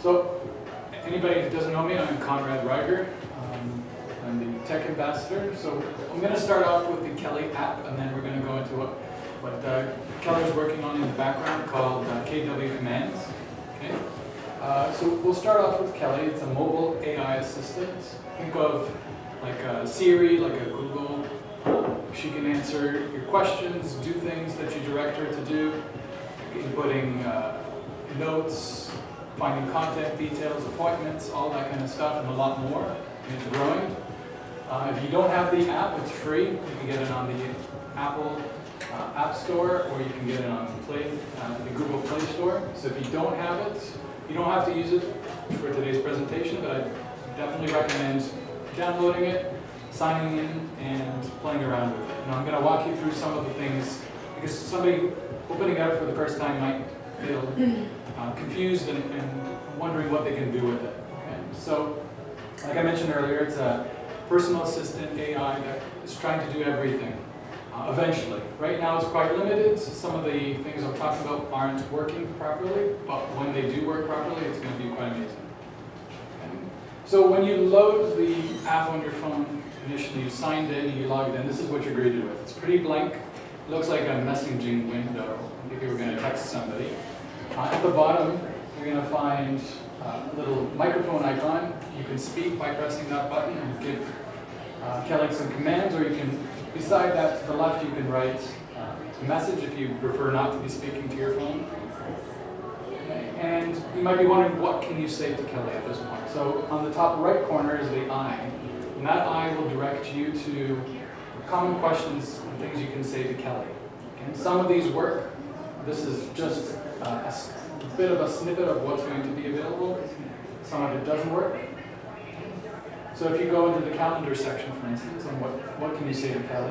So, anybody who doesn't know me, I'm Conrad Rygier. I'm the tech ambassador. So I'm going to start off with the Kelle app, and then we're going to go into what Keller is working on in the background called KW Commands. Okay. So we'll start off with Kelle. It's a mobile AI assistant. Think of like a Siri, like a Google. She can answer your questions, do things that you direct her to do, inputting notes, finding contact details, appointments, all that kind of stuff, and a lot more. And it's growing. If you don't have the app, it's free. You can get it on the Apple App Store, or you can get it on the Google Play Store. So if you don't have it, you don't have to use it for today's presentation, but I definitely recommend downloading it, signing in, and playing around with it. And I'm going to walk you through some of the things, because somebody opening it up for the first time might feel confused and wondering what they can do with it. Okay? So, like I mentioned earlier, it's a personal assistant AI that is trying to do everything, eventually. Right now it's quite limited. Some of the things I'm talking about aren't working properly, but when they do work properly, it's going to be quite amazing. Okay. So when you load the app on your phone, initially you signed in, you logged in, this is what you're greeted with. It's pretty blank. It looks like a messaging window if you were going to text somebody. At the bottom, you're going to find a little microphone icon. You can speak by pressing that button and give Kelle some commands, or you can, beside that, to the left, you can write a message if you prefer not to be speaking to your phone. Okay. And you might be wondering, what can you say to Kelle at this point? So on the top right corner is the I, and that I will direct you to common questions and things you can say to Kelle. Okay. Some of these work. This is just a bit of a snippet of what's going to be available. Some of it doesn't work. So if you go into the calendar section, for instance, and what can you say to Kelle?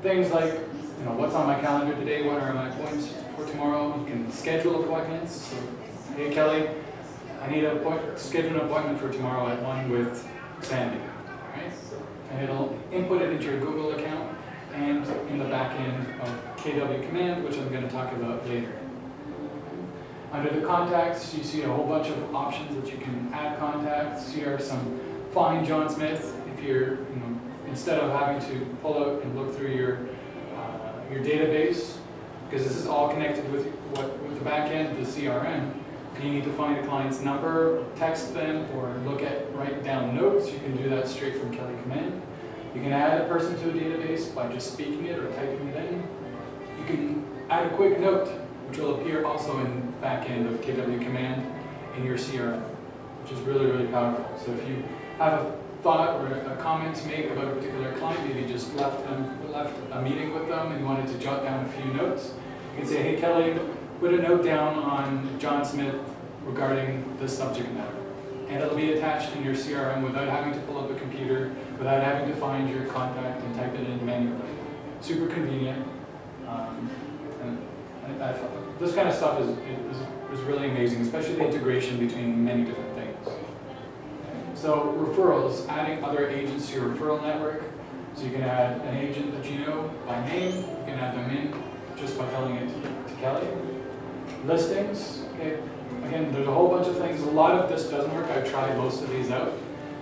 Things like, what's on my calendar today? What are my appointments for tomorrow? You can schedule appointments. So, hey Kelle, I need to schedule an appointment for tomorrow at 1 with Sandy. Right? And it'll input it into your Google account and in the back end of KW Command, which I'm going to talk about later. Under the contacts, you see a whole bunch of options that you can add contacts. Here are some Find John Smith. If you're, instead of having to pull out and look through your database, because this is all connected with the back end, the CRM. If you need to find a client's number, text them, or write down notes, you can do that straight from Kelle Command. You can add a person to a database by just speaking it or typing it in. You can add a quick note, which will appear also in the back end of KW Command in your CRM, which is really, really powerful. So if you have a thought or a comment to make about a particular client, maybe you just left a meeting with them and you wanted to jot down a few notes, you can say, hey Kelle, put a note down on John Smith regarding this subject matter. And it'll be attached in your CRM without having to pull up a computer, without having to find your contact and type it in manually. Super convenient. This kind of stuff is really amazing, especially the integration between many different things. So referrals, adding other agents to your referral network. So you can add an agent that you know by name. You can add them in just by telling it to Kelle. Listings. Okay. Again, there's a whole bunch of things. A lot of this doesn't work. I've tried most of these out.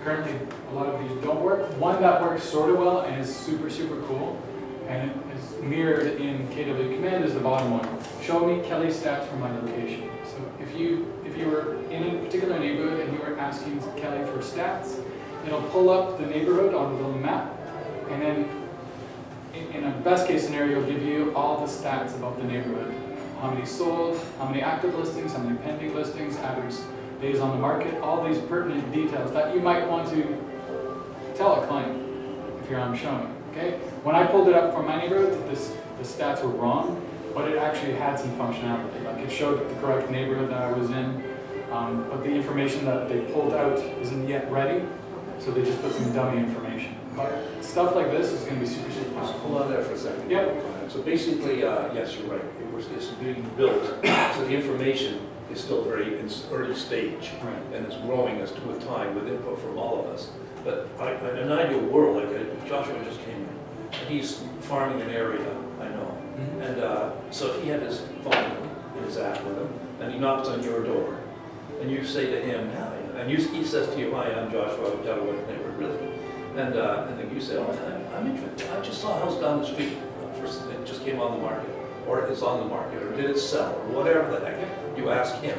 Currently, a lot of these don't work. One that works sort of well and is super, super cool, and it is mirrored in KW Command, is the bottom one. Show me Kelle stats from my location. So if you were in a particular neighborhood and you were asking Kelle for stats, it'll pull up the neighborhood on the little map, and then in a best case scenario, it'll give you all the stats about the neighborhood. How many sold, how many active listings, how many pending listings, average days on the market, all these pertinent details that you might want to tell a client if you're on showing. Okay? When I pulled it up for my neighborhood, the stats were wrong, but it actually had some functionality. Like it showed the correct neighborhood that I was in, but the information that they pulled out isn't yet ready, so they just put some dummy information. But stuff like this is going to be super, super powerful. Hold on there for a second. Yep. So basically, yes, you're right. It's being built, so the information is still very in its early stage, Right. and it's growing with time, with input from all of us. But in an ideal world, like Joshua just came in, and he's farming an area, I know. Mm-hmm. And so if he had his phone and his app with him, and he knocks on your door, and and you say to him, "Hi," and he says to you, "Hi, I'm Joshua, I'm Delaware neighbor, really." And then you say, "Oh, I'm interested. I just saw a house down the street. It just came on the market, or it's on the market, or did it sell, or whatever the heck." You ask him.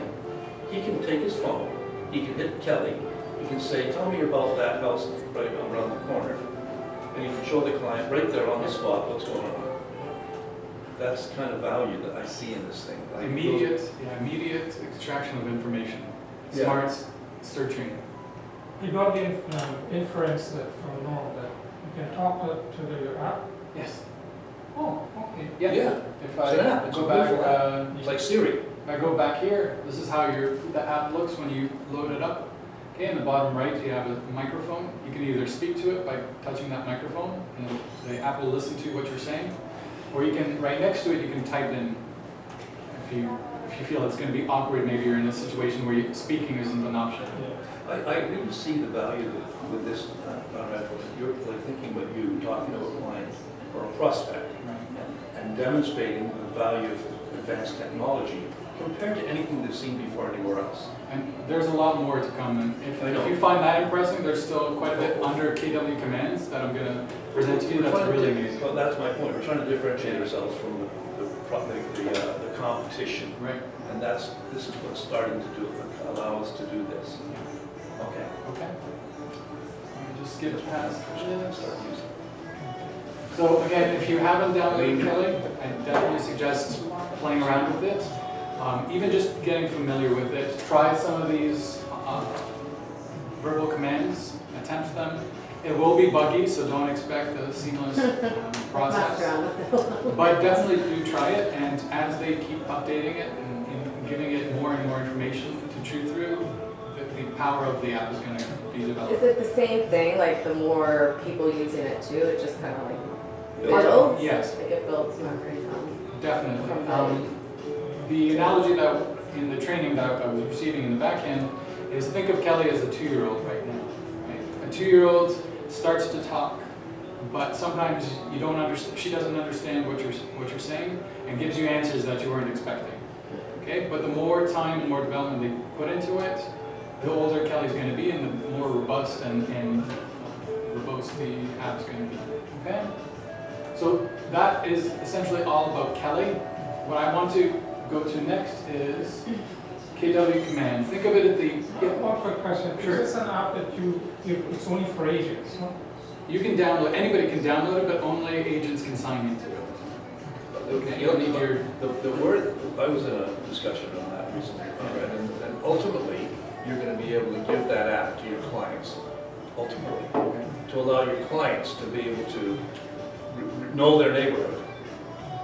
He can take his phone. He can hit Kelly. He can say, "Tell me about that house right around the corner," and he can show the client right there on the spot what's going on. That's the kind of value that I see in this thing. Like Immediate extraction of information. Yeah. Smart searching. You got the inference that from Norm that you can talk to the app? Yes. Oh, okay. Yeah. Yeah. If It's an app. I It's go a back, beautiful app. It's like Siri. if I go back here, this is how the app looks when you load it up. Okay, in the bottom right, you have a microphone. You can either speak to it by touching that microphone, and the app will listen to what you're saying, or you can, right next to it, you can type in if you feel it's going to be awkward. Maybe you're in a situation where speaking isn't an option. I really see the value with this, Conrad, you're like thinking about you talking to a client or a prospect and demonstrating the value of advanced technology compared to anything they've seen before anywhere else. And there's a lot more to come. And if you find that impressive, there's still quite a bit under KW commands that I'm going to present to you. That's really amazing. Well, that's my point. We're trying to differentiate ourselves from the competition. Right. And this is what's starting to allow us to do this. Okay. Okay. Let me just skip past Start this. using. So again, if you haven't downloaded Kelle, I definitely suggest playing around with it. Even just getting familiar with it. Try some of these verbal commands, attempt them. It will be buggy, so don't expect a seamless process. But definitely do try it, and as they keep updating it and giving it more and more information to chew through, the power of the app is going to be developed. Is it the same thing, like the more people using it too, it just kind of like builds? Yes. Like it builds memories on. Definitely. The analogy that in the training that I was receiving in the back end is think of Kelle as a 2-year-old right now. Right? A 2-year-old starts to talk, but sometimes you don't understand. She doesn't understand what you're saying, and gives you answers that you weren't expecting. Okay, but the more time and more development they put into it, the older Kelle's going to be, and the more robust and verbose the app's going to be. Okay, so that is essentially all about Kelle. What I want to go to next is KW command. Think of it at the. One quick question. Sure. Is this an app that it's only for agents? No? You can download. Anybody can download it, but only agents can sign into it. Okay, you'll need your. The word, I was in a discussion on that recently, Conrad, and ultimately, you're going to be able to give that app to your clients, ultimately, to allow your clients to be able to know their neighborhood,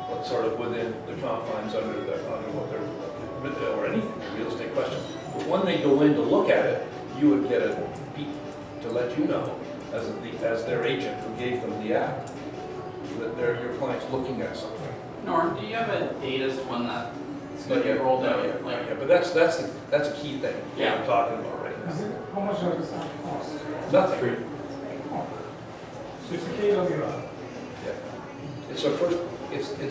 but sort of within the confines under what they're, or anything, a real estate question. But when they go in to look at it, you would get a beep to let you know, as their agent who gave them the app, that they're your client's looking at something. Norm, do you have a date as to when that's going to get rolled out? Yeah, but that's a key thing Yeah. I'm talking about right Is now. it, how much does this app cost? Nothing. Oh. So it's a KW app. Yeah. It's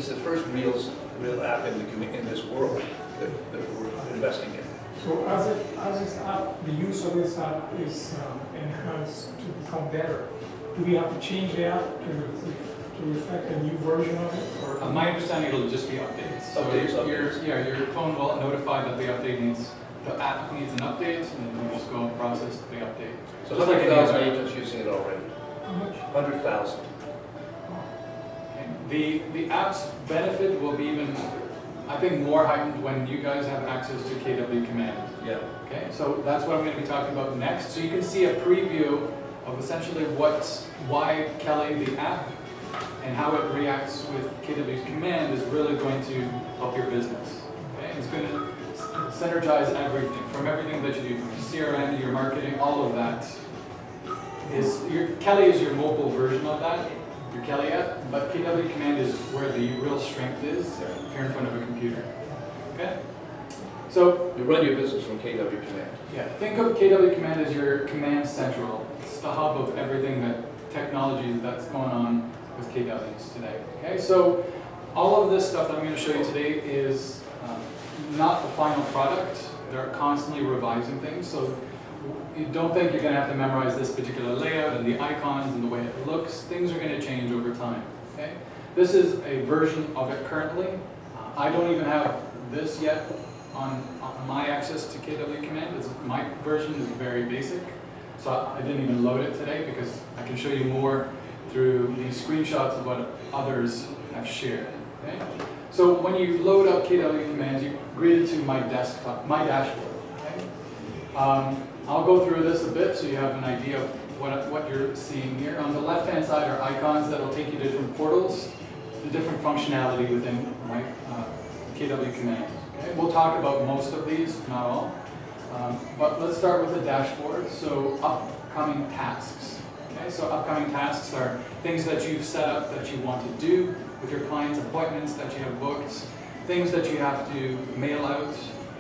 the first real app in this world that we're investing in. So as this app, the use of this app is enhanced to become better, do we have to change the app to reflect a new version of it? Or My understanding it'll just be updates. So Updates. your phone will notify that the app needs an update, and you just go and process the update. So Just like any 100,000 other- agents using it already. how much? 100,000. Okay. The app's benefit will be even, I think, more heightened when you guys have access to KW command. Yeah. Okay, so that's what I'm going to be talking about next. So you can see a preview of essentially why Kelle, the app, and how it reacts with KW's command is really going to help your business. Okay, it's going to synergize everything, from everything that you do, from your CRM, your marketing, all of that. Kelle is your mobile version of that, your Kelle app, but KW command is where the real strength is if you're in front of a computer. Okay? So, You run your business from KW Command. yeah, think of KW command as your command central. It's the hub of everything that technology that's going on with KWs today. Okay, so all of this stuff that I'm going to show you today is not the final product. they're constantly revising things, so you don't think you're going to have to memorize this particular layout and the icons and the way it looks. Things are going to change over time. Okay? This is a version of it currently. I don't even have this yet on my access to KW Command. My version is very basic, so I didn't even load it today because I can show you more through these screenshots of what others have shared. Okay? So when you load up KW Commands, you're greeted to my desktop, my dashboard. Okay? I'll go through this a bit so you have an idea of what you're seeing here. On the left-hand side are icons that will take you to different portals, the different functionality within my KW Commands. Okay? We'll talk about most of these, not all. But let's start with the dashboard. So upcoming tasks. Okay? So upcoming tasks are things that you've set up that you want to do with your clients, appointments that you have booked, things that you have to mail out,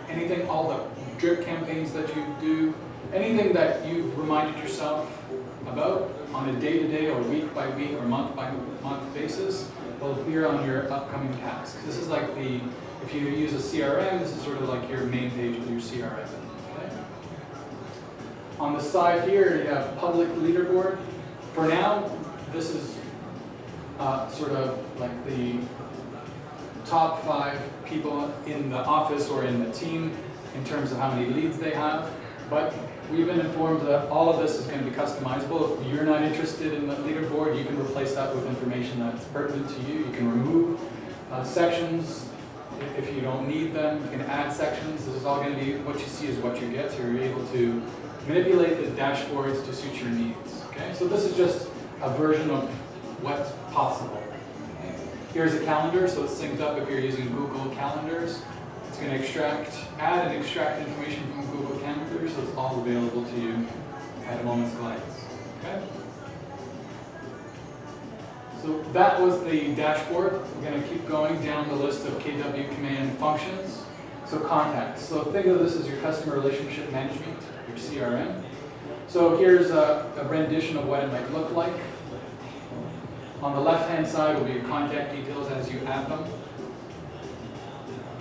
anything, all the drip campaigns that you do, anything that you've reminded yourself about on a day-to-day or week-by-week or month-by-month basis will appear on your upcoming tasks. This is like if you use a CRM, this is sort of like your main page of your CRM. Okay? On the side here, you have public leaderboard. For now, this is sort of like the top 5 people in the office or in the team in terms of how many leads they have. But we've been informed that all of this is going to be customizable. If you're not interested in the leaderboard, you can replace that with information that's pertinent to you. You can remove sections if you don't need them. You can add sections. This is all going to be what you see is what you get. So you're able to manipulate the dashboards to suit your needs. Okay, so this is just a version of what's possible. Okay. Here's a calendar, so it's synced up if you're using Google Calendars. It's going to add and extract information from Google Calendars, so it's all available to you at a moment's glance. Okay? So that was the dashboard. We're going to keep going down the list of KW Command functions. So contacts. So think of this as your customer relationship management, your CRM. So here's a rendition of what it might look like. On the left-hand side will be your contact details as you add them.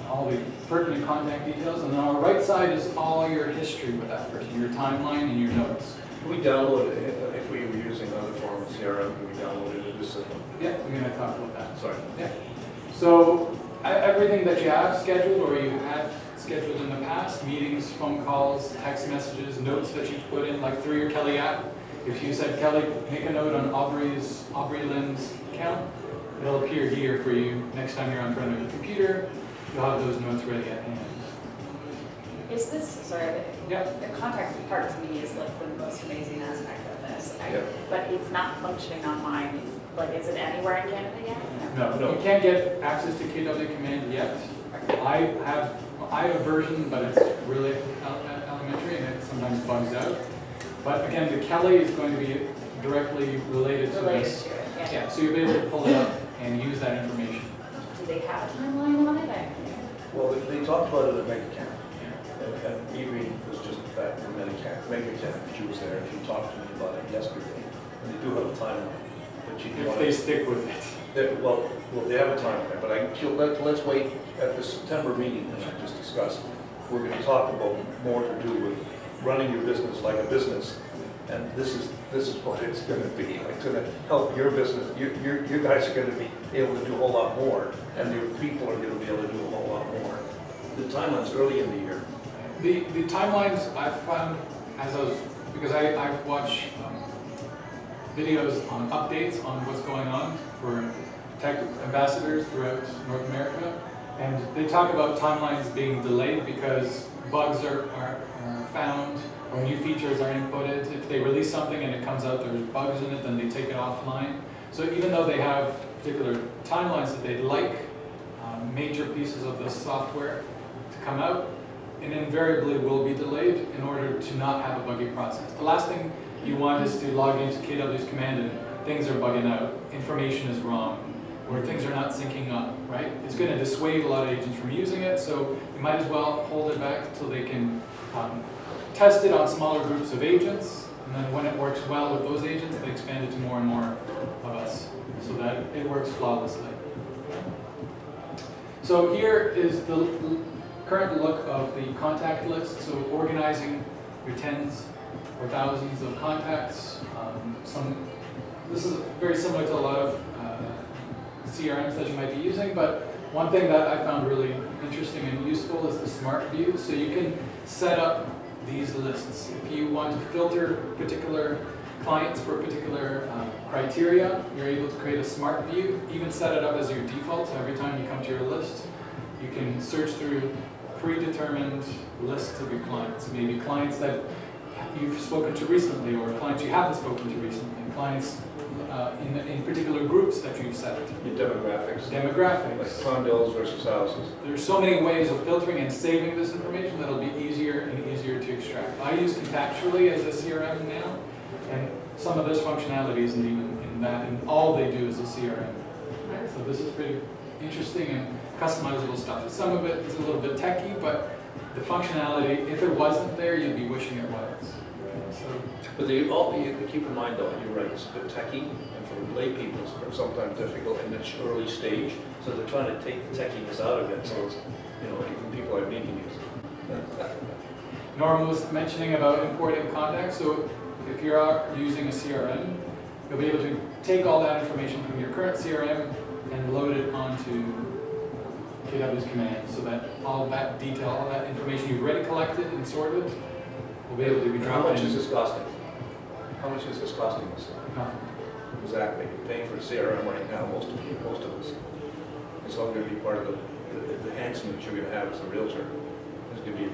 All the pertinent contact details. And then on the right side is all your history with that person, your timeline and your notes. Can we download it, if we were using another form of CRM, can we download it into the system? Yeah, we're going to talk about that. Sorry. Yeah. So everything that you have scheduled or you had scheduled in the past, meetings, phone calls, text messages, notes that you've put in, like through your Kelle app. If you said, Kelle, make a note on Aubrey Lynn's account, it'll appear here for you next time you're in front of your computer. You'll have those notes ready at hand. Is this, sorry, Yeah. the contact part to me is like the most amazing aspect of this. Yeah. But it's not functioning on mine. Like, is it anywhere in Canada yet? No, you can't get access to KW Command yet. I have a version, but it's really elementary and it sometimes bugs out. But again, the Kelle is going to be directly related to Related this. to it, yeah. Yeah, so you'll be able to pull it up and use that information. Do they have a timeline on it? Well, they talked about it at MegaCamp. And Evie was just back from MegaCamp. She was there and she talked to me about it yesterday. And they do have a timeline. But If they stick with it. Well, they have a timeline, but let's wait at the September meeting that I just discussed. We're going to talk about more to do with running your business like a business. And this is what it's going to be. It's going to help your business. You guys are going to be able to do a whole lot more, and your people are going to be able to do a whole lot more. The timeline's early in the year. The timelines I've found because I watch videos on updates on what's going on for tech ambassadors throughout North America, and they talk about timelines being delayed because bugs are found or new features are inputted. If they release something and it comes out there's bugs in it, then they take it offline. So even though they have particular timelines that they'd like major pieces of the software to come out, it invariably will be delayed in order to not have a buggy process. The last thing you want is to log into KW's command and things are bugging out, information is wrong, or things are not syncing up, right? It's going to dissuade a lot of agents from using it, so you might as well hold it back until they can test it on smaller groups of agents, and then when it works well with those agents, they expand it to more and more of us, so that it works flawlessly. So here is the current look of the contact list, so organizing your tens or thousands of contacts. This is very similar to a lot of CRMs that you might be using, but one thing that I found really interesting and useful is the smart view. So you can set up these lists. If you want to filter particular clients for particular criteria, you're able to create a smart view, even set it up as your default. So every time you come to your list, you can search through predetermined lists of your clients. Maybe clients that you've spoken to recently, or clients you haven't spoken to recently, clients in particular groups that you've set. Your demographics. Demographics. Like condos versus houses. There's so many ways of filtering and saving this information that'll be easier and easier to extract. I use Contactually as a CRM now, and some of this functionality isn't even in that, and all they do is a CRM. So this is pretty interesting and customizable stuff. Some of it is a little bit techy, but the functionality, if it wasn't there, you'd be wishing it was. So, But you keep in mind though, you're right, it's a bit techy, and for lay people, it's sometimes difficult in its early stage. So they're trying to take the techiness out of it, so it's, even people like me can use it. Norm was mentioning about importing contacts. So if you're using a CRM, you'll be able to take all that information from your current CRM and load it onto KW's command, so that all that detail, all that information you've already collected and sorted will be able to be How dropped in. much is this costing? How much is this costing us? Nothing. Exactly. You're paying for a CRM right now, most of us. It's all going to be part of the enhancement that you're going to have as a realtor. It's going to be,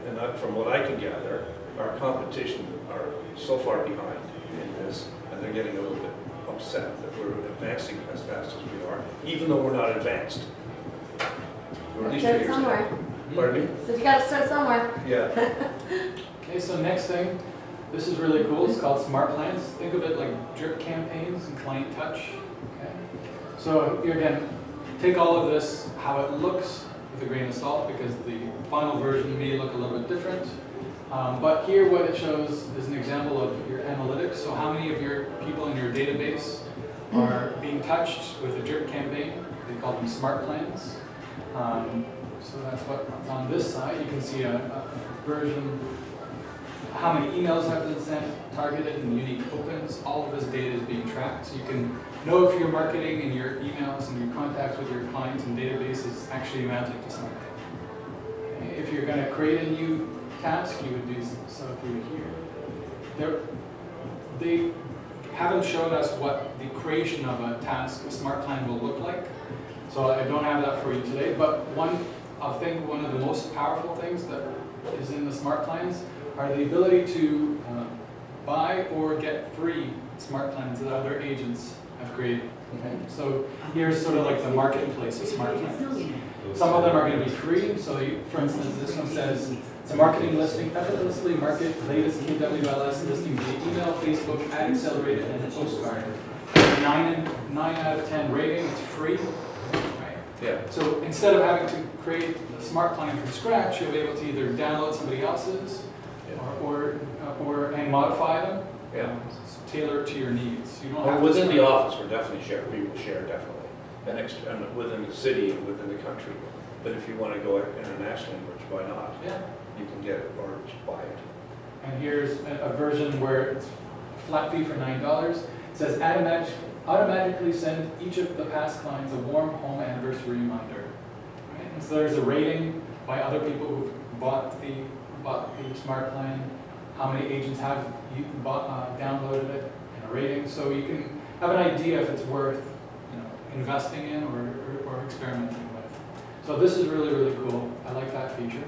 and from what I can gather, our competition are so far behind in this, and they're getting a little bit upset that we're advancing as fast as we are, even though we're not advanced. We're at least 2 Start years somewhere. ahead. Pardon me? So you gotta start somewhere. Yeah. Okay, so next thing, this is really cool. It's called Smart Plans. Think of it like drip campaigns and client touch. Okay. So here again, take all of this, how it looks, with a grain of salt, because the final version may look a little bit different. But here what it shows is an example of your analytics. So how many of your people in your database are being touched with a drip campaign? They call them Smart Plans. So that's what's on this side. You can see a version, how many emails have been sent, targeted and unique opens. All of this data is being tracked. So you can know if your marketing and your emails and your contacts with your clients and database is actually amounting to something. Okay. If you're going to create a new task, you would do so through here. They haven't showed us what the creation of a task, a smart plan, will look like. So I don't have that for you today, but one of the most powerful things that is in the smart plans are the ability to buy or get free smart plans that other agents have created. Okay? So here's sort of like the marketplace of smart plans. Some of them are going to be free. So for instance, this one says, it's a marketing listing, effortlessly market latest KWLS listing via email, Facebook, Ad Accelerator, and a postcard. 9 out of 10 rating, it's free. Yeah. So instead of having to create a smart plan from scratch, you'll be able to either download somebody else's and modify them, tailor it to your needs. You don't have Within the office, we will share definitely, and within the city and within the country. But if you want to go internationally, which why not? Yeah. You can get it or just buy it. And here's a version where it's a flat fee for $9. It says automatically send each of the past clients a warm home anniversary reminder. Right? And so there's a rating by other people who bought the smart plan, how many agents have downloaded it, and a rating. So you can have an idea if it's worth investing in or experimenting with. So this is really, really cool. I like that feature.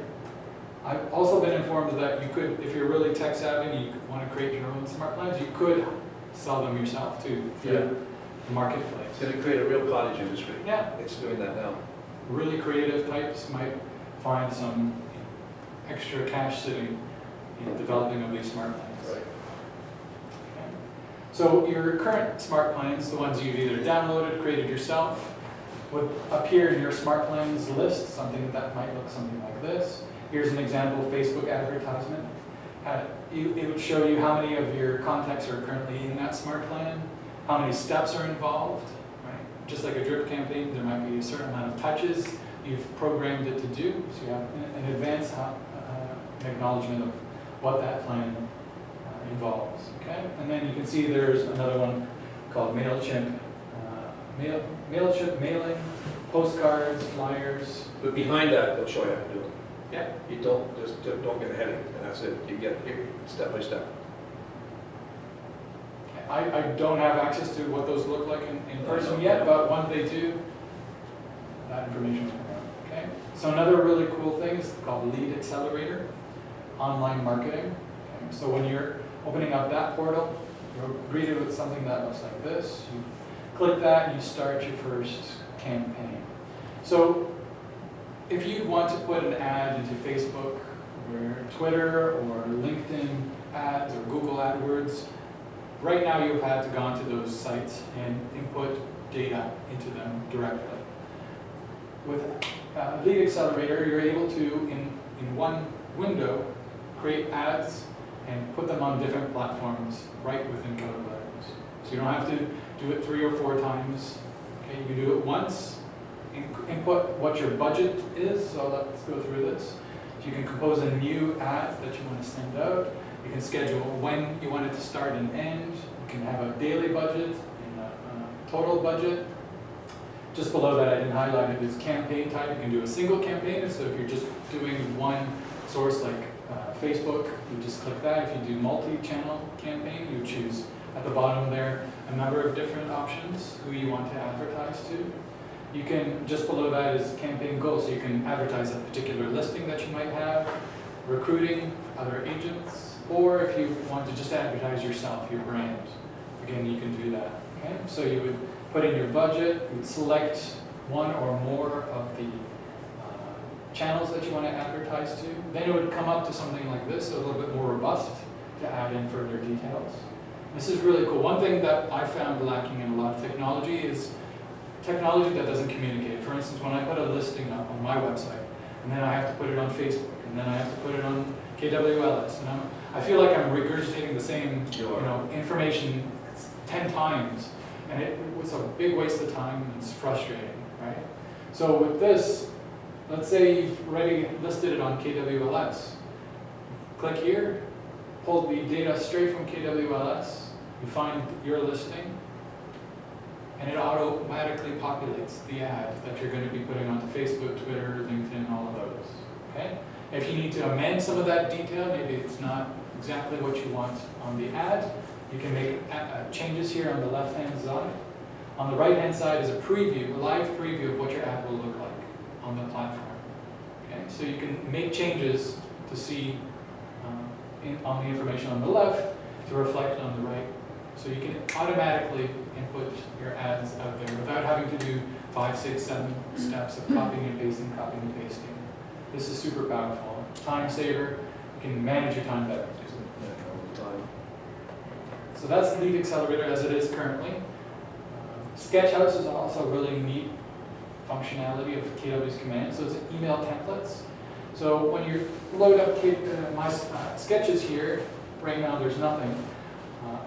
I've also been informed that you could, if you're really tech savvy and you want to create your own smart plans, you could sell them yourself too through the marketplace. It's going to create a real cottage industry. Yeah. It's doing that now. Really creative types might find some extra cash sitting in developing of these smart plans. Right. Okay. So your current smart plans, the ones you've either downloaded, created yourself, would appear in your smart plans list, something that might look something like this. Here's an example of Facebook advertisement. It would show you how many of your contacts are currently in that smart plan, how many steps are involved, right? Just like a drip campaign, there might be a certain amount of touches you've programmed it to do, so you have an advanced acknowledgement of what that plan involves, okay? And then you can see there's another one called MailChimp, MailChimp mailing, postcards, flyers. But behind that, they'll show you how to do it. Yeah. You don't get ahead of it, and that's it. You get here, step by step. I don't have access to what those look like in person No. yet, but when they do, that information will come out, okay? So another really cool thing is called Lead Accelerator, online marketing. Okay? So when you're opening up that portal, you're greeted with something that looks like this. You click that, you start your first campaign. So if you want to put an ad into Facebook or Twitter or LinkedIn ads or Google AdWords, right now you've had to go onto those sites and input data into them directly. With Lead Accelerator, you're able to, in one window, create ads and put them on different platforms right within Keller Williams. So you don't have to do it 3 or 4 times. Okay, you can do it once, input what your budget is, so let's go through this. So you can compose a new ad that you want to send out. You can schedule when you want it to start and end. You can have a daily budget and a total budget. Just below that, I didn't highlight it, is campaign type. You can do a single campaign, so if you're just doing one source like Facebook, you just click that. If you do multi-channel campaign, you choose at the bottom there a number of different options who you want to advertise to. You can, just below that is campaign goals, so you can advertise a particular listing that you might have, recruiting other agents, or if you want to just advertise yourself, your brand, again, you can do that. Okay? So you would put in your budget, you would select one or more of the channels that you want to advertise to. Then it would come up to something like this, a little bit more robust, to add in further details. This is really cool. One thing that I found lacking in a lot of technology is technology that doesn't communicate. For instance, when I put a listing up on my website, and then I have to put it on Facebook, and then I have to put it on KWLS, and I feel like I'm regurgitating the same information 10 times, and it was a big waste of time, and it's frustrating, right? So with this, let's say you've already listed it on KWLS. Click here, pull the data straight from KWLS, you find your listing, and it automatically populates the ad that you're going to be putting onto Facebook, Twitter, LinkedIn, all of those. Okay? If you need to amend some of that detail, maybe it's not exactly what you want on the ad, you can make changes here on the left-hand side. On the right-hand side is a preview, a live preview of what your ad will look like on the platform. Okay? So you can make changes to see on the information on the left to reflect on the right. So you can automatically input your ads out there without having to do 5, 6, 7 steps of copying and pasting, copying and pasting. This is super powerful. Time saver. You can manage your time better. So that's the Lead Accelerator as it is currently. Sketchhouse is also a really neat functionality of KW's command. So it's email templates. So when you load up my sketches here, right now there's nothing.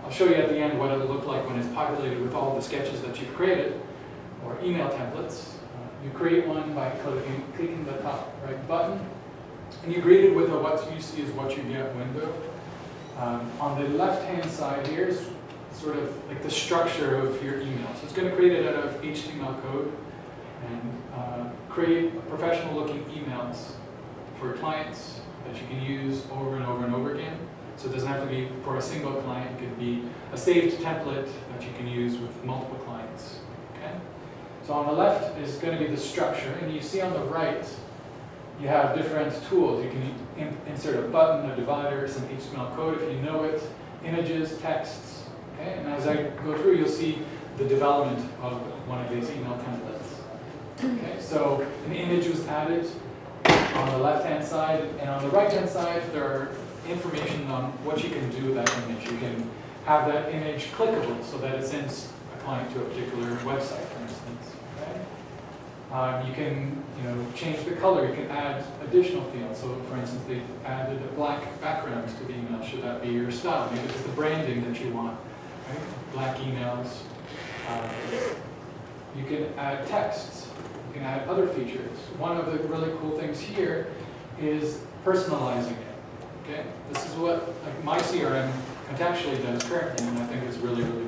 I'll show you at the end what it'll look like when it's populated with all the sketches that you've created, or email templates. You create one by clicking the top right button, and you're greeted with a what you see is what you get window. On the left-hand side here is sort of like the structure of your email. So it's going to create it out of HTML code and create professional-looking emails for clients that you can use over and over and over again. So it doesn't have to be for a single client. It could be a saved template that you can use with multiple clients. Okay? So on the left is going to be the structure, and you see on the right you have different tools. You can insert a button, a divider, some HTML code if you know it, images, texts. Okay? And as I go through, you'll see the development of one of these email templates. Okay? So an image was added on the left-hand side, and on the right-hand side there are information on what you can do with that image. You can have that image clickable so that it sends a client to a particular website, for instance. Okay? You can change the color. You can add additional fields. So for instance, they've added a black background to the email. Should that be your style? Maybe it's the branding that you want. Right? Black emails. You can add texts. You can add other features. One of the really cool things here is personalizing it. Okay, this is what like my CRM contextually does currently, and I think is really, really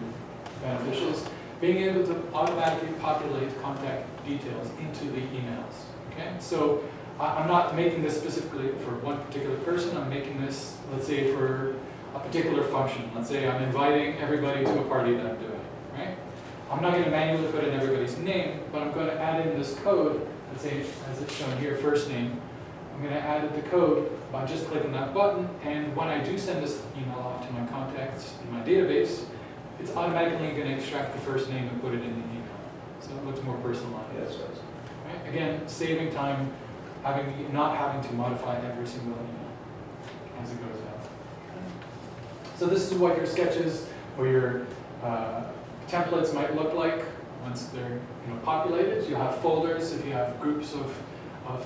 beneficial. Is being able to automatically populate contact details into the emails. Okay, so I'm not making this specifically for one particular person. I'm making this, let's say, for a particular function. Let's say I'm inviting everybody to a party that I'm doing. Right? I'm not going to manually put in everybody's name, but I'm going to add in this code. Let's say, as it's shown here, first name. I'm going to add the code by just clicking that button, and when I do send this email off to my contacts in my database, it's automatically going to extract the first name and put it in the email. So it looks more personalized. Yes, Right? Again, saving time, not having to modify every single email as it goes out. So this is what your sketches or your templates might look like once they're populated. You'll have folders if you have groups of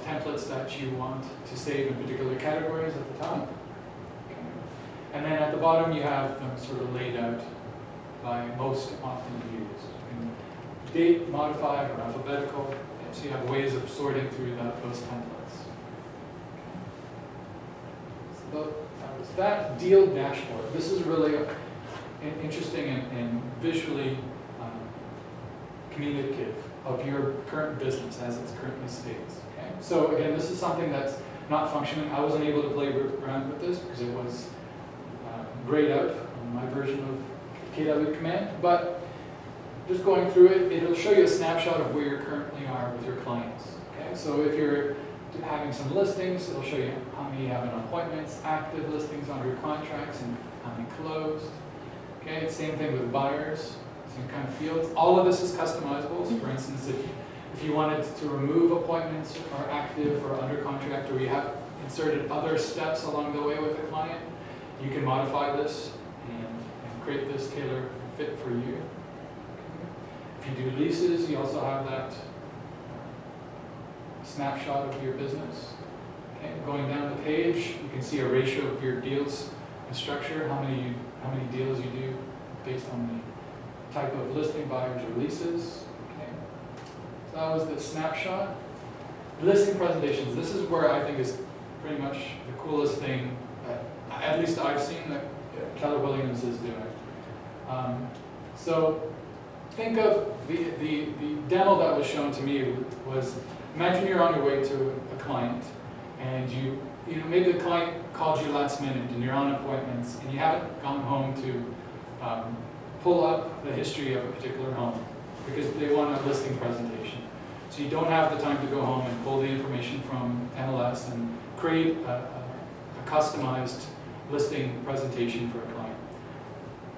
templates that you want to save in particular categories at the top. Okay. And then at the bottom you have them sort of laid out by most often used. You can date, modify, or alphabetical. Okay. So you have ways of sorting through those templates. Okay. So that was that. Deal dashboard. This is really interesting and visually communicative of your current business as it currently states. Okay? So again, this is something that's not functioning. I wasn't able to play around with this because it was grayed out on my version of Kelle command, but just going through it, it'll show you a snapshot of where you currently are with your clients. Okay? So if you're having some listings, it'll show you how many you have in appointments, active listings under contracts, and how many closed. Okay, same thing with buyers, same kind of fields. All of this is customizable. So for instance, if you wanted to remove appointments or active or under contract, or you have inserted other steps along the way with a client, you can modify this and create this tailored fit for you. If you do leases, you also have that snapshot of your business. Okay, going down the page, you can see a ratio of your deals and structure, how many deals you do based on the type of listing, buyers, or leases. Okay. So that was the snapshot. Listing presentations. This is where I think is pretty much the coolest thing that, at least I've seen, that Keller Williams is doing. So think of the demo that was shown to me was, imagine you're on your way to a client and maybe the client called you last minute and you're on appointments and you haven't gone home to pull up the history of a particular home because they want a listing presentation. So you don't have the time to go home and pull the information from MLS and create a customized listing presentation for a client.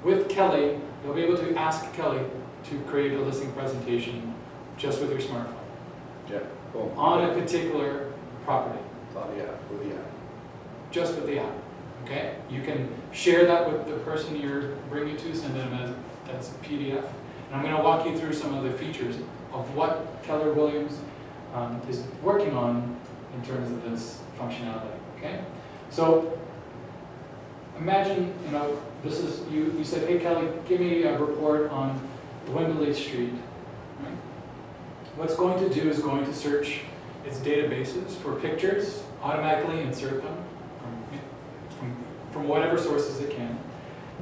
With Kelle, you'll be able to ask Kelle to create a listing presentation just with your smartphone. Yeah. Boom. On a particular property. With the app. Just with the app. Okay? You can share that with the person you're bringing to, send them as a PDF. And I'm going to walk you through some of the features of what Keller Williams is working on in terms of this functionality. Okay? So imagine, this is you said, hey Kelle, give me a report on Wimberley Street. Right? What it's going to do is going to search its databases for pictures, automatically insert them from whatever sources it can.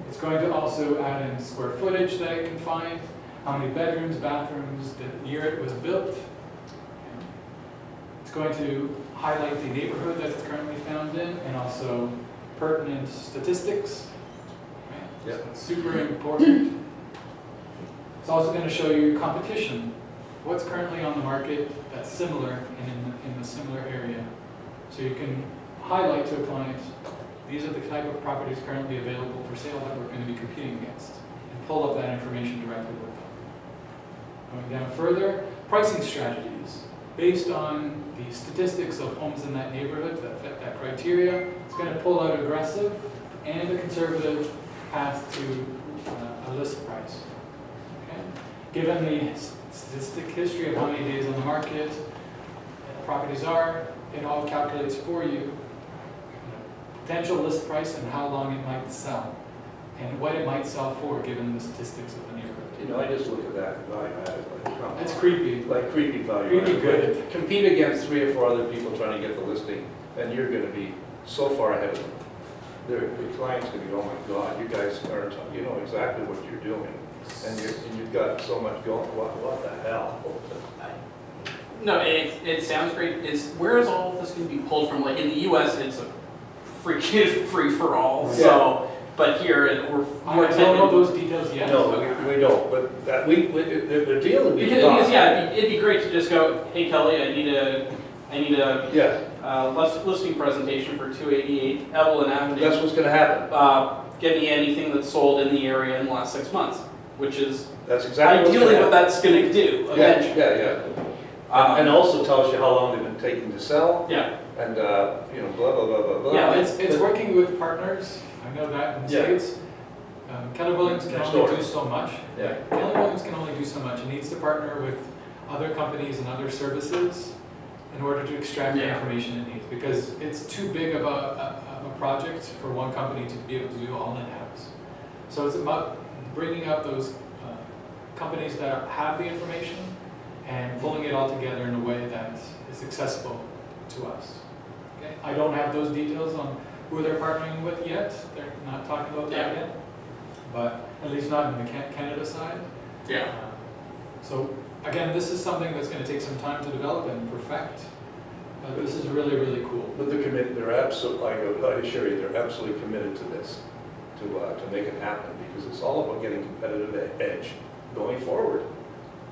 It's going to also add in square footage that it can find, how many bedrooms, bathrooms, the year it was built. It's going to highlight the neighborhood that it's currently found in, and also pertinent statistics. Right? So it's super important. It's also going to show you competition. What's currently on the market that's similar and in the similar area. So you can highlight to a client, these are the type of properties currently available for sale that we're going to be competing against, and pull up that information directly with them. Going down further, pricing strategies. Based on the statistics of homes in that neighborhood that fit that criteria, it's going to pull out aggressive and a conservative path to a list price. Okay? Given the statistic history of how many days on the market properties are, it all calculates for you potential list price and how long it might sell. and what it might sell for, given the statistics of the neighborhood. You know, I just look at that value added, like, come on. It's creepy. Like creepy value. Creepy added. good. Like, compete against 3 or 4 other people trying to get the listing, and you're gonna be so far ahead of them. The client's gonna go, oh my God, you guys are, you know exactly what you're doing, and you've got so much going, what the hell? No, it sounds great. Where is all of this going to be pulled from? Like in the US, it's a free for all. Right. So, but here we're I don't know those details yet. No, we don't, but that, the deal would be. because yeah, it'd be great to just go, hey Kelly, I need a Yeah, listing presentation for 288 Evelyn Avenue. that's what's gonna happen. Get me anything that's sold in the area in the last 6 months, which is That's exactly what's ideally gonna what that's going to do happen. Yeah, eventually. yeah. And also tells you how long they've been taking to sell, Yeah. and, you know, blah, blah, blah, blah, blah. Yeah, it's working with partners, I know that in the Yeah. States. Keller Williams can Next only door. do so much. Yeah. Keller Williams can only do so much. It needs to partner with other companies and other services in order to extract the Yeah. information it needs, because it's too big of a project for one company to be able to do all in-house. So it's about bringing up those companies that have the information and pulling it all together in a way that is accessible to us. Okay? I don't have those details on who they're partnering with yet. They're not talking about that Yeah. yet, but at least not in the Canada side. Yeah. So again, this is something that's going to take some time to develop and perfect. But this is really, really cool. But they're absolutely, I assure you, they're absolutely committed to this, to make it happen, because it's all about getting competitive edge going forward,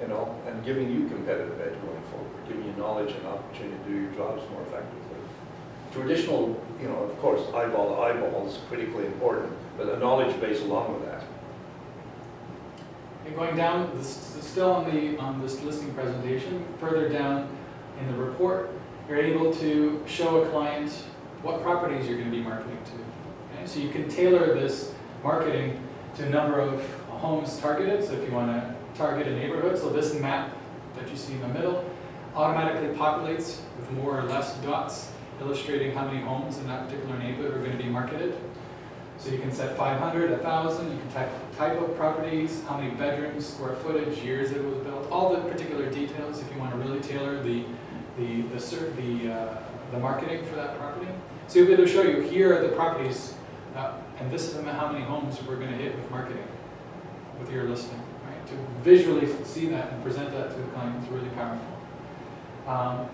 you know, and giving you competitive edge going forward, giving you knowledge and opportunity to do your jobs more effectively. Traditional, you know, of course, eyeball to eyeball is critically important, but a knowledge base along with that. And going down, still on this listing presentation, further down in the report, you're able to show a client what properties you're going to be marketing to. Okay? So you can tailor this marketing to a number of homes targeted. So if you want to target a neighborhood, so this map that you see in the middle automatically populates with more or less dots illustrating how many homes in that particular neighborhood are going to be marketed. So you can set 500, 1,000, you can type of properties, how many bedrooms, square footage, years it was built, all the particular details if you want to really tailor the marketing for that property. So you'll be able to show you, here are the properties, and this is how many homes we're going to hit with marketing, with your listing, right? To visually see that and present that to the client is really powerful.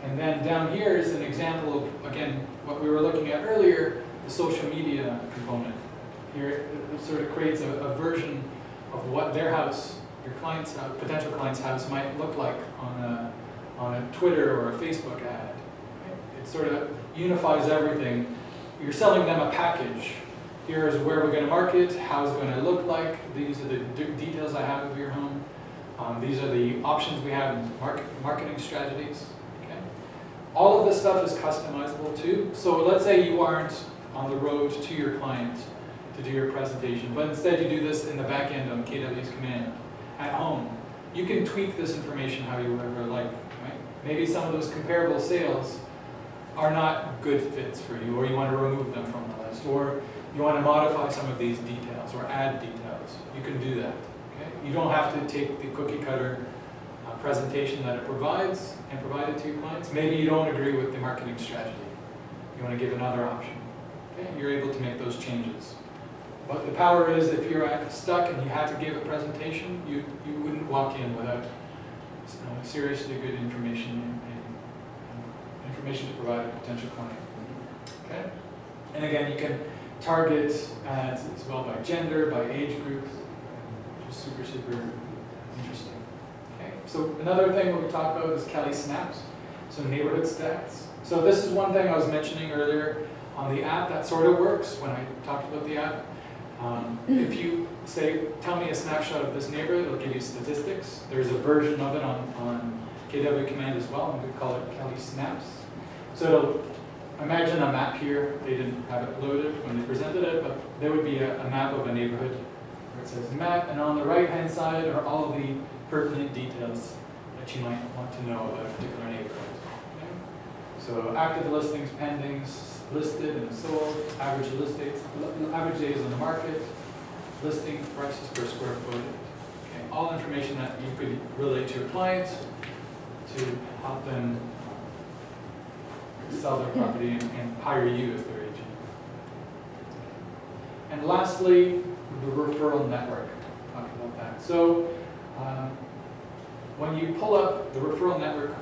And then down here is an example of, again, what we were looking at earlier, the social media component. Here it sort of creates a version of what their house, your client's house, potential client's house might look like on a Twitter or a Facebook ad. It sort of unifies everything. You're selling them a package. Here's where we're going to market, how it's going to look like, these are the details I have of your home, these are the options we have in marketing strategies. Okay? All of this stuff is customizable too. So let's say you aren't on the road to your client to do your presentation, but instead you do this in the back end on KW's command at home. You can tweak this information how you ever like. Right? Maybe some of those comparable sales are not good fits for you, or you want to remove them from the list, or you want to modify some of these details or add details. You can do that. Okay? You don't have to take the cookie cutter presentation that it provides and provide it to your clients. Maybe you don't agree with the marketing strategy. You want to give another option. Okay? You're able to make those changes. But the power is, if you're stuck and you had to give a presentation, you wouldn't walk in without seriously good information and information to provide a potential client. Okay? And again, you can target ads as well by gender, by age group, which is super, super interesting. Okay? So another thing we talk about is Kelle Snaps, so neighborhood stats. So this is one thing I was mentioning earlier on the app that sort of works when I talked about the app. If you say, tell me a snapshot of this neighborhood, it'll give you statistics. There's a version of it on KW Command as well, and we call it Kelle Snaps. So it'll, imagine a map here. They didn't have it loaded when they presented it, but there would be a map of a neighborhood where it says map, and on the right-hand side are all of the pertinent details that you might want to know about a particular neighborhood. Okay? So active listings, pendings, listed and sold, average list dates, average days on the market, listing prices per square foot, okay, all information that you could relate to your clients to help them sell their property and hire you as their agent. And lastly, the referral network. Talk about that. So when you pull up the referral network,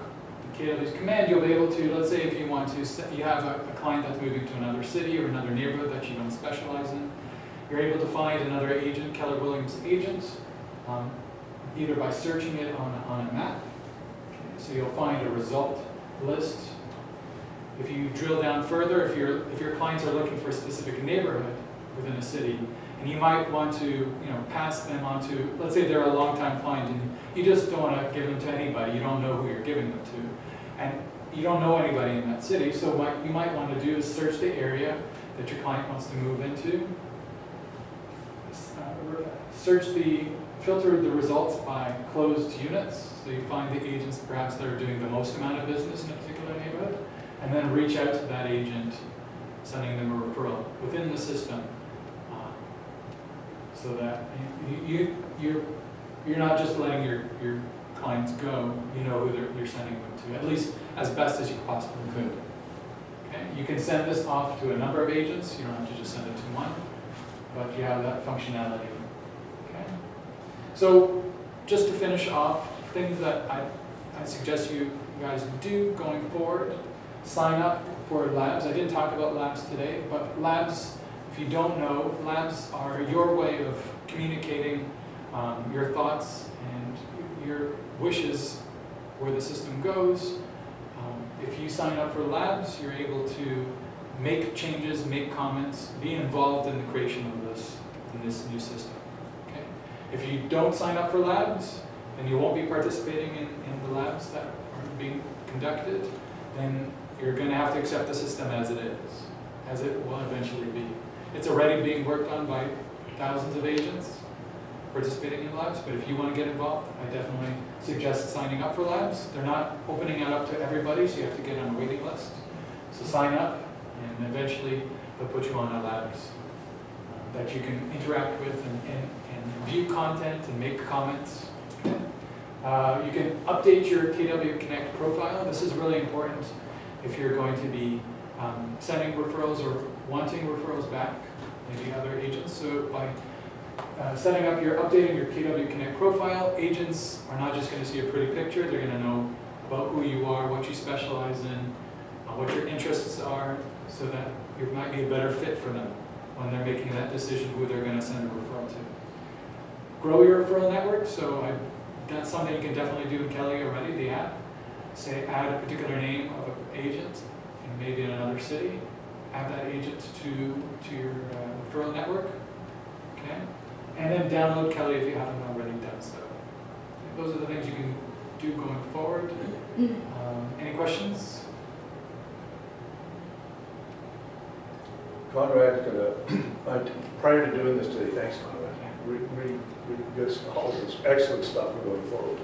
the KW's command, you'll be able to, let's say if you want to, you have a client that's moving to another city or another neighborhood that you don't specialize in, you're able to find another agent, Keller Williams agent, either by searching it on a map. Okay, so you'll find a result list. If you drill down further, if your clients are looking for a specific neighborhood within a city, and you might want to, pass them on to, let's say they're a longtime client, and you just don't want to give them to anybody. You don't know who you're giving them to, and you don't know anybody in that city. So what you might want to do is search the area that your client wants to move into. Filter the results by closed units. So you find the agents perhaps that are doing the most amount of business in a particular neighborhood, and then reach out to that agent, sending them a referral within the system, so that you're not just letting your clients go. You know who you're sending them to, at least as best as you possibly could. Okay, you can send this off to a number of agents. You don't have to just send it to one, but you have that functionality. Okay, so just to finish off, things that I suggest you guys do going forward. Sign up for labs. I didn't talk about labs today, but labs, if you don't know, labs are your way of communicating your thoughts and your wishes where the system goes. If you sign up for labs, you're able to make changes, make comments, be involved in the creation of this new system. Okay? If you don't sign up for labs, then you won't be participating in the labs that are being conducted. Then you're going to have to accept the system as it is, as it will eventually be. It's already being worked on by thousands of agents participating in labs, but if you want to get involved, I definitely suggest signing up for labs. They're not opening it up to everybody, so you have to get on a waiting list. So sign up, and eventually they'll put you on a labs that you can interact with and view content and make comments. Okay? You can update your KW Connect profile. This is really important if you're going to be sending referrals or wanting referrals back, maybe other agents. So by updating your KW Connect profile, agents are not just going to see a pretty picture. They're going to know about who you are, what you specialize in, what your interests are, so that you might be a better fit for them when they're making that decision who they're going to send a referral to. Grow your referral network. So that's something you can definitely do in Kelle already, the app. Say add a particular name of an agent, and maybe in another city. Add that agent to your referral network. Okay, and then download Kelle if you haven't already done so. Those are the things you can do going forward. Any questions? Conrad, prior to doing this today, thanks Conrad. Really good, all this excellent stuff for going forward.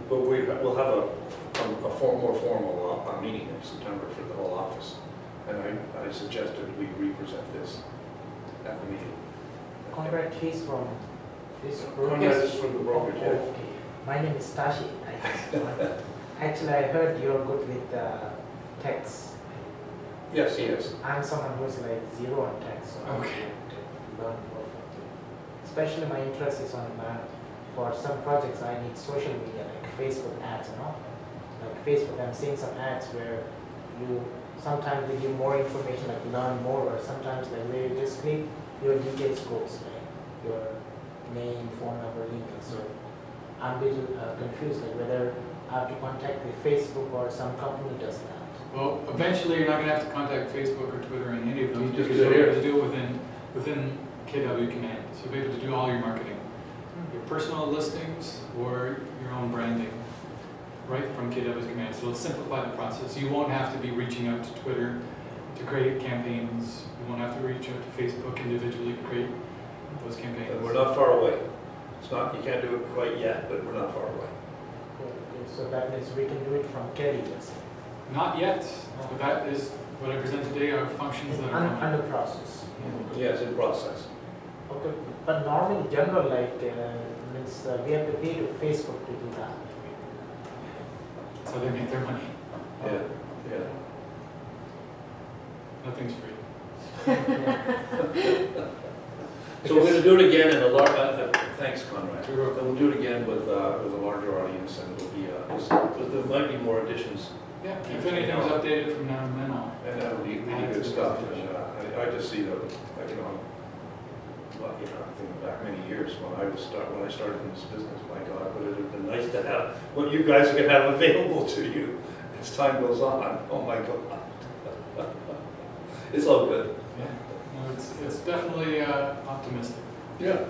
But we'll have a more formal meeting in September for the whole office. And I suggested we represent this at the meeting. Conrad, he's from this Conrad is from the brokerage, yeah. Okay. My name is Tashi. Actually, I heard you're good with text. Yes, he is. I'm someone who's like zero on text, so I would Okay. like to learn more from you. Especially my interest is on for some projects I need social media, like Facebook ads, Like Facebook, I'm seeing some ads where sometimes they give more information, like learn more, or sometimes like where you just click, your details goes, like your name, phone number, email. So I'm a little confused, like whether I have to contact the Facebook or some company does that. Well, eventually you're not going to have to contact Facebook or Twitter or any of those. You just because do it you'll be here. able to do it within KW Command. So you'll be able to do all your marketing, your personal listings or your own branding, right from KW's Command. So it'll simplify the process. You won't have to be reaching out to Twitter to create campaigns. You won't have to reach out to Facebook individually to create those campaigns. And we're not far away. It's not, you can't do it quite yet, but we're not far away. Cool. Okay, so that means we can do it from Kelle, let's say. Not yet, but that is what I present today are functions that are coming. Under process. Yeah, it's in process. Okay, but normally general like means we have to pay to Facebook to do that. So they make their money. Yeah, yeah. Nothing's free. So we're gonna do it again in a thanks Conrad. You're welcome. And we'll do it again with a larger audience and it'll be, there might be more additions. Yeah, if anything's updated from now and then on. And that'll be really good stuff, and I just see that, like, you know, well, you know, I'm thinking back many years when I started in this business, my God, would it have been nice to have what you guys are gonna have available to you as time goes on, oh my God. It's all good. Yeah, no, it's definitely optimistic. Yeah,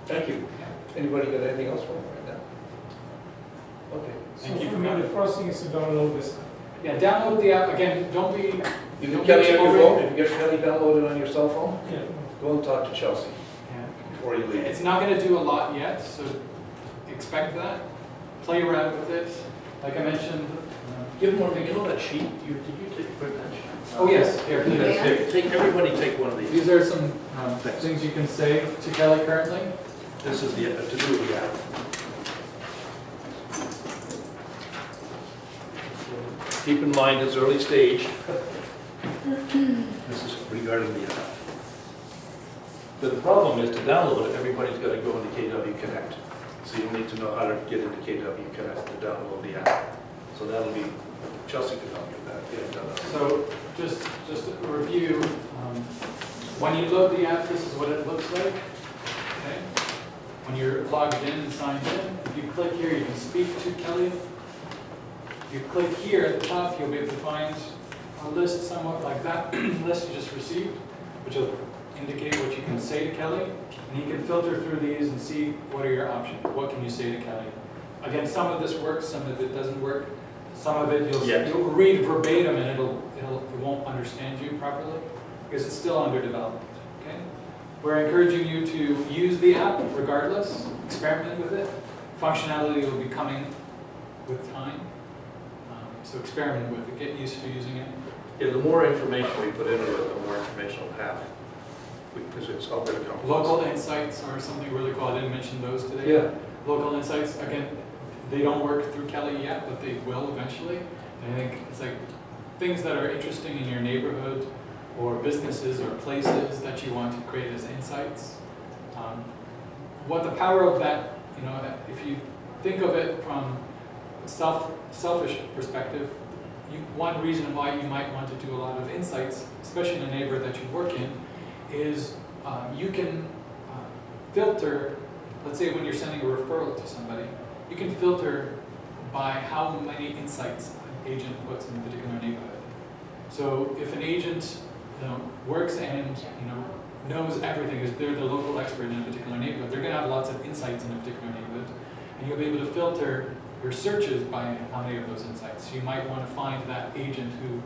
thank you. Yeah. Anybody got anything else for me right now? Okay. So Thank you for for me, coming. the first thing is to download this. Yeah, download the app, again, don't be, You Don't got Kelly get on your over phone? it. Have you got Kelly downloaded on your cell phone? Yeah. Go and talk to Chelsea yeah. before you leave. It's not gonna do a lot yet, so expect that. Play around with it. Like I mentioned. Give them one, you know that sheet, did you take print that sheet? Oh, yes, here, please. Here, everybody take one of these. These are some Thanks. things you can say to Kelle currently. This is the, to do with the app. Keep in mind, it's early stage. This is regarding the app. The problem is to download it, everybody's got to go into KW Connect. So you'll need to know how to get into KW Connect to download the app. So that'll be, Chelsea can help you with that, get it done. So just a review, when you load the app, this is what it looks like. Okay? When you're logged in and signed in, if you click here, you can speak to Kelle. If you click here at the top, you'll be able to find a list somewhat like that list you just received, which will indicate what you can say to Kelle. And you can filter through these and see what are your options. What can you say to Kelle? Again, some of this works, some of it doesn't work. Some of it you'll read verbatim and it won't understand you properly because it's still under development. Okay? We're encouraging you to use the app regardless, experiment with it. Functionality will be coming with time. So experiment with it, get used to using it. Yeah, the more information we put into it, the more information we'll have. Because it's all going to come. Local insights are something really cool. I didn't mention those today. Yeah. Local insights, again, they don't work through Kelle yet, but they will eventually. And I think it's like things that are interesting in your neighborhood or businesses or places that you want to create as insights. What the power of that, you know, if you think of it from a selfish perspective, one reason why you might want to do a lot of insights, especially in a neighborhood that you work in, is you can filter, let's say when you're sending a referral to somebody, you can filter by how many insights an agent puts in a particular neighborhood. So if an agent works and knows everything, is they're the local expert in a particular neighborhood, they're going to have lots of insights in a particular neighborhood, and you'll be able to filter your searches by how many of those insights. So you might want to find that agent who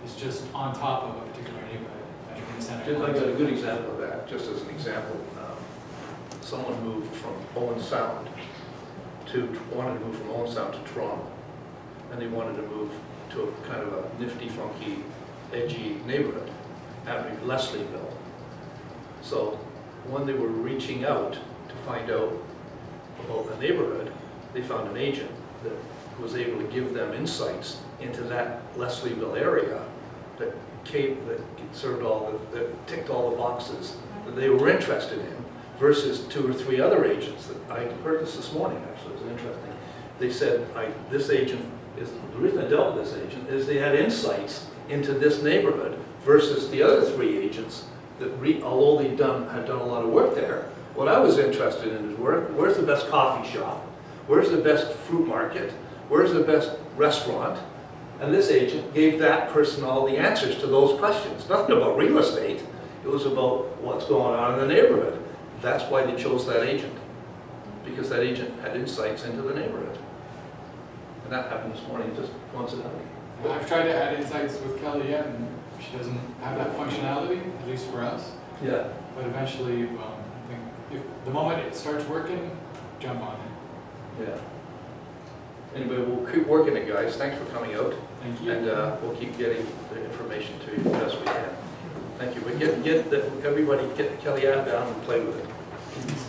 is just on top of a particular neighborhood that you're going to send I got a good example of that, just as an example. Someone moved from Owen Sound wanted to move from Owen Sound to Toronto. And they wanted to move to a kind of a nifty, funky, edgy neighborhood at Leslieville. So when they were reaching out to find out about the neighborhood, they found an agent that was able to give them insights into that Leslieville area that served that ticked all the boxes that they were interested in, versus 2 or 3 other agents that I heard this morning. Actually, it was interesting. They said this agent is the reason I dealt with this agent is they had insights into this neighborhood versus the other 3 agents that although had done a lot of work there. What I was interested in is where's the best coffee shop, where's the best fruit market, where's the best restaurant. And this agent gave that person all the answers to those questions. Nothing about real estate. It was about what's going on in the neighborhood. That's why they chose that agent, because that agent had insights into the neighborhood. And that happened this morning, just coincidentally. I've tried to add insights with Kelle yet, and she doesn't have that functionality, at least for us. Yeah. But eventually, I think if the moment it starts working, jump on it. Yeah. Anyway, we'll keep working it, guys. Thanks for coming out. Thank you. And we'll keep getting the information to you as best we can. Thank you, but everybody get the Kelly app down and play with it.